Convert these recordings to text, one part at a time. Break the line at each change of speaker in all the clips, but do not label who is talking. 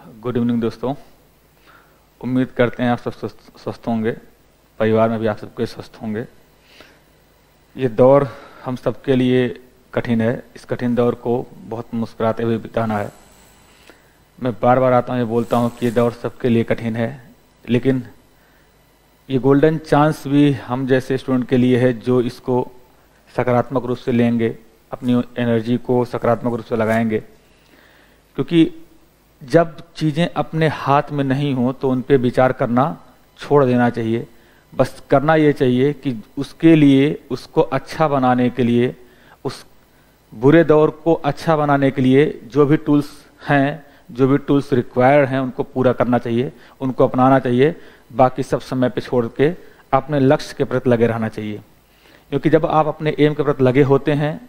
Good evening दोस्तों। उम्मीद करते हैं आप सब स्वस्थ होंगे, परिवार में भी आप सबके स्वस्थ होंगे। ये दौर हम सबके लिए कठिन है। इस कठिन दौर को बहुत मुस्कुराते हुए बिताना है। मैं बार बार आता हूँ, ये बोलता हूँ कि ये दौर सबके लिए कठिन है, लेकिन ये गोल्डन चांस भी हम जैसे स्टूडेंट के लिए है जो इसको सकारात्मक रूप से लेंगे, अपनी एनर्जी को सकारात्मक रूप से लगाएंगे। क्योंकि जब चीज़ें अपने हाथ में नहीं हो तो उन पे विचार करना छोड़ देना चाहिए। बस करना ये चाहिए कि उसके लिए, उसको अच्छा बनाने के लिए, उस बुरे दौर को अच्छा बनाने के लिए जो भी टूल्स हैं, जो भी टूल्स रिक्वायर्ड हैं, उनको पूरा करना चाहिए, उनको अपनाना चाहिए। बाकी सब समय पे छोड़ के अपने लक्ष्य के प्रति लगे रहना चाहिए। क्योंकि जब आप अपने एम के प्रति लगे होते हैं,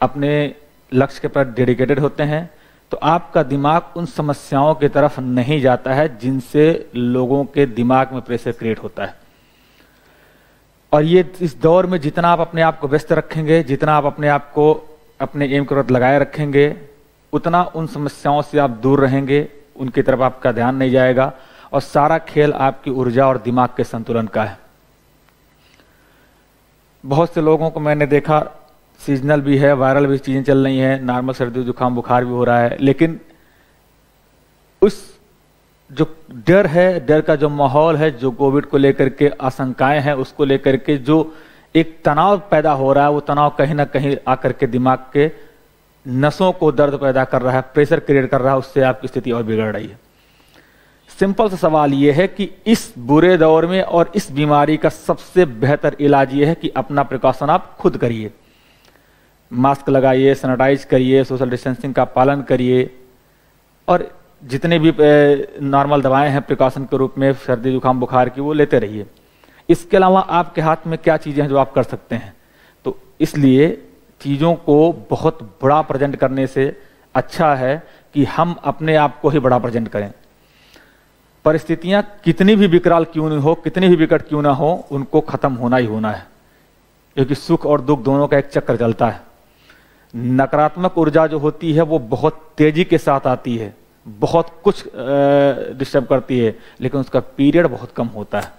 अपने लक्ष्य के प्रति डेडिकेटेड होते हैं, तो आपका दिमाग उन समस्याओं की तरफ नहीं जाता है जिनसे लोगों के दिमाग में प्रेशर क्रिएट होता है। और ये इस दौर में जितना आप अपने आप को व्यस्त रखेंगे, जितना आप अपने आप को अपने एम के प्रति लगाए रखेंगे, उतना उन समस्याओं से आप दूर रहेंगे, उनकी तरफ आपका ध्यान नहीं जाएगा और सारा खेल आपकी ऊर्जा और दिमाग के संतुलन का है। बहुत से लोगों को मैंने देखा, सीजनल भी है, वायरल भी चीज़ें चल रही हैं, नॉर्मल सर्दी जुकाम बुखार भी हो रहा है, लेकिन उस जो डर है, डर का जो माहौल है, जो कोविड को लेकर के आशंकाएं हैं, उसको लेकर के जो एक तनाव पैदा हो रहा है, वो तनाव कहीं ना कहीं आकर के दिमाग के नसों को दर्द पैदा कर रहा है, प्रेशर क्रिएट कर रहा है, उससे आपकी स्थिति और बिगड़ रही है। सिंपल सा सवाल ये है कि इस बुरे दौर में और इस बीमारी का सबसे बेहतर इलाज ये है कि अपना प्रिकॉशन आप खुद करिए। मास्क लगाइए, सैनिटाइज करिए, सोशल डिस्टेंसिंग का पालन करिए और जितने भी नॉर्मल दवाएं हैं प्रिकॉशन के रूप में सर्दी जुकाम बुखार की, वो लेते रहिए। इसके अलावा आपके हाथ में क्या चीज़ें हैं जो आप कर सकते हैं? तो इसलिए चीज़ों को बहुत बड़ा प्रेजेंट करने से अच्छा है कि हम अपने आप को ही बड़ा प्रेजेंट करें। परिस्थितियां कितनी भी विकराल क्यों नहीं हो, कितनी भी विकट क्यों ना हो, उनको खत्म होना ही होना है। क्योंकि सुख और दुख दोनों का एक चक्र चलता है। नकारात्मक ऊर्जा जो होती है वो बहुत तेजी के साथ आती है, बहुत कुछ डिस्टर्ब करती है, लेकिन उसका पीरियड बहुत कम होता है।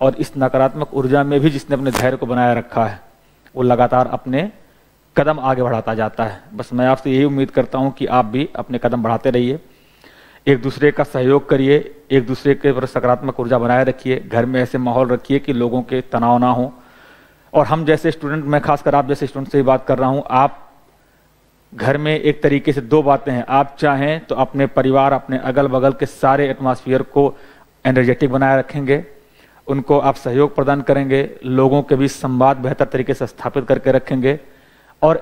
और इस नकारात्मक ऊर्जा में भी जिसने अपने धैर्य को बनाए रखा है, वो लगातार अपने कदम आगे बढ़ाता जाता है। बस मैं आपसे यही उम्मीद करता हूँ कि आप भी अपने कदम बढ़ाते रहिए, एक दूसरे का सहयोग करिए, एक दूसरे के पर सकारात्मक ऊर्जा बनाए रखिए, घर में ऐसे माहौल रखिए कि लोगों के तनाव ना हो। और हम जैसे स्टूडेंट, मैं खासकर आप जैसे स्टूडेंट से ही बात कर रहा हूँ, आप घर में एक तरीके से दो बातें हैं। आप चाहें तो अपने परिवार, अपने अगल बगल के सारे एटमॉस्फेयर को एनर्जेटिक बनाए रखेंगे, उनको आप सहयोग प्रदान करेंगे, लोगों के बीच संवाद बेहतर तरीके से स्थापित करके रखेंगे और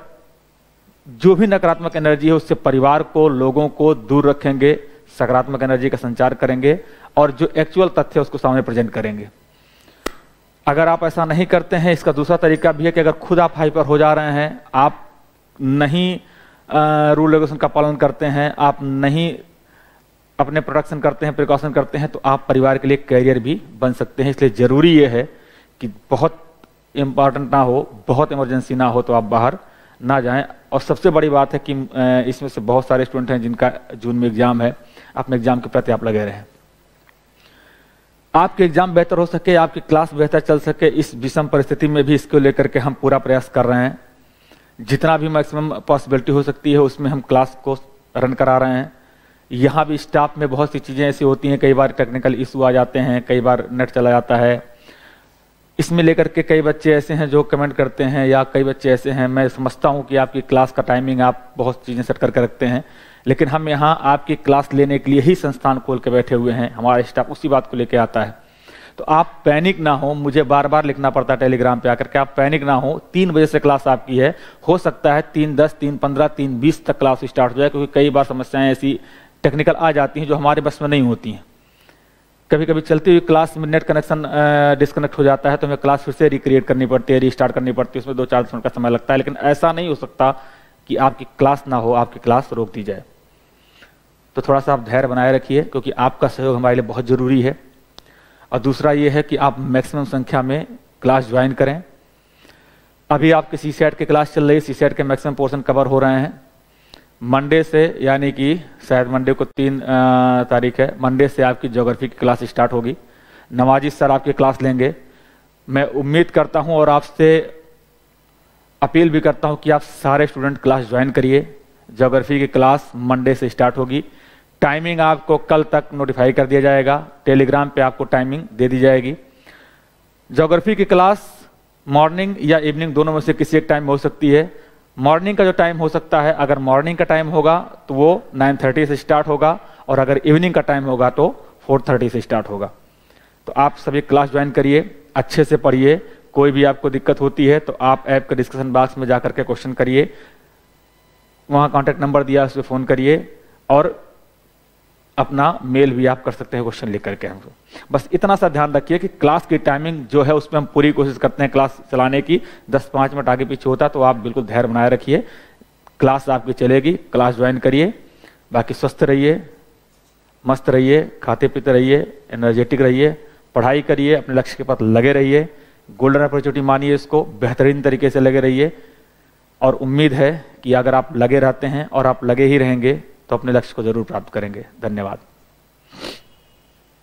जो भी नकारात्मक एनर्जी है उससे परिवार को, लोगों को दूर रखेंगे, सकारात्मक एनर्जी का संचार करेंगे और जो एक्चुअल तथ्य है उसको सामने प्रेजेंट करेंगे। अगर आप ऐसा नहीं करते हैं, इसका दूसरा तरीका भी है कि अगर खुद आप हाइपर हो जा रहे हैं, आप नहीं रूल रेगुलेशन का पालन करते हैं, आप नहीं अपने प्रोटेक्शन करते हैं, प्रिकॉशन करते हैं, तो आप परिवार के लिए कैरियर भी बन सकते हैं। इसलिए जरूरी ये है कि बहुत इंपॉर्टेंट ना हो, बहुत इमरजेंसी ना हो तो आप बाहर ना जाएं। और सबसे बड़ी बात है कि इसमें से बहुत सारे स्टूडेंट हैं जिनका जून में एग्जाम है, अपने एग्जाम के प्रति आप लगे रहें। आपके एग्जाम बेहतर हो सके, आपकी क्लास बेहतर चल सके, इस विषम परिस्थिति में भी इसको लेकर के हम पूरा प्रयास कर रहे हैं। जितना भी मैक्सिमम पॉसिबिलिटी हो सकती है उसमें हम क्लास को रन करा रहे हैं। यहाँ भी स्टाफ में बहुत सी चीज़ें ऐसी होती हैं, कई बार टेक्निकल इशू आ जाते हैं, कई बार नेट चला जाता है। इसमें लेकर के कई बच्चे ऐसे हैं जो कमेंट करते हैं, या कई बच्चे ऐसे हैं, मैं समझता हूँ कि आपकी क्लास का टाइमिंग आप बहुत चीज़ें सेट करके रखते हैं, लेकिन हम यहाँ आपकी क्लास लेने के लिए ही संस्थान खोल के बैठे हुए हैं। हमारा स्टाफ उसी बात को लेके आता है। तो आप पैनिक ना हो, मुझे बार बार लिखना पड़ता है टेलीग्राम पे आकर के, आप पैनिक ना हो। 3 बजे से क्लास आपकी है, हो सकता है 3:10, 3:15, 3:20 तक क्लास स्टार्ट हो जाए, क्योंकि कई बार समस्याएं ऐसी टेक्निकल आ जाती हैं जो हमारे बस में नहीं होती हैं। कभी कभी चलती हुई क्लास में नेट कनेक्शन डिस्कनेक्ट हो जाता है, तो हमें क्लास फिर से रिक्रिएट करनी पड़ती है, रीस्टार्ट करनी पड़ती है, उसमें 2-4 मिनट का समय लगता है। लेकिन ऐसा नहीं हो सकता कि आपकी क्लास ना हो, आपकी क्लास रोक दी जाए। तो थोड़ा सा आप धैर्य बनाए रखिए, क्योंकि आपका सहयोग हमारे लिए बहुत जरूरी है। और दूसरा ये है कि आप मैक्सिमम संख्या में क्लास ज्वाइन करें। अभी आपके सीसेट की क्लास चल रही है, सीसेट के मैक्सिमम पोर्शन कवर हो रहे हैं। मंडे से, यानी कि शायद मंडे को 3 तारीख है, मंडे से आपकी ज्योग्राफी की क्लास स्टार्ट होगी। नवाजी सर आपकी क्लास लेंगे। मैं उम्मीद करता हूं और आपसे अपील भी करता हूं कि आप सारे स्टूडेंट क्लास ज्वाइन करिए। ज्योग्राफी की क्लास मंडे से स्टार्ट होगी। टाइमिंग आपको कल तक नोटिफाई कर दिया जाएगा, टेलीग्राम पे आपको टाइमिंग दे दी जाएगी। ज्योग्राफी की क्लास मॉर्निंग या इवनिंग दोनों में से किसी एक टाइम में हो सकती है। मॉर्निंग का जो टाइम हो सकता है, अगर मॉर्निंग का टाइम होगा तो वो 9:30 से स्टार्ट होगा, और अगर इवनिंग का टाइम होगा तो 4:30 से स्टार्ट होगा। तो आप सभी क्लास ज्वाइन करिए, अच्छे से पढ़िए। कोई भी आपको दिक्कत होती है तो आप ऐप के डिस्कशन बॉक्स में जाकर के क्वेश्चन करिए, वहां कॉन्टैक्ट नंबर दिया है, उस पर फोन करिए, और अपना मेल भी आप कर सकते हैं क्वेश्चन लिख करके हमको। बस इतना सा ध्यान रखिए कि क्लास की टाइमिंग जो है उसमें हम पूरी कोशिश करते हैं क्लास चलाने की। 10-5 मिनट आगे पीछे होता तो आप बिल्कुल धैर्य बनाए रखिए, क्लास आपकी चलेगी, क्लास ज्वाइन करिए। बाकी स्वस्थ रहिए, मस्त रहिए, खाते पीते रहिए, एनर्जेटिक रहिए, पढ़ाई करिए, अपने लक्ष्य के पास लगे रहिए, गोल्डन अपॉर्चुनिटी मानिए इसको, बेहतरीन तरीके से लगे रहिए। और उम्मीद है कि अगर आप लगे रहते हैं और आप लगे ही रहेंगे तो अपने लक्ष्य को जरूर प्राप्त करेंगे। धन्यवाद।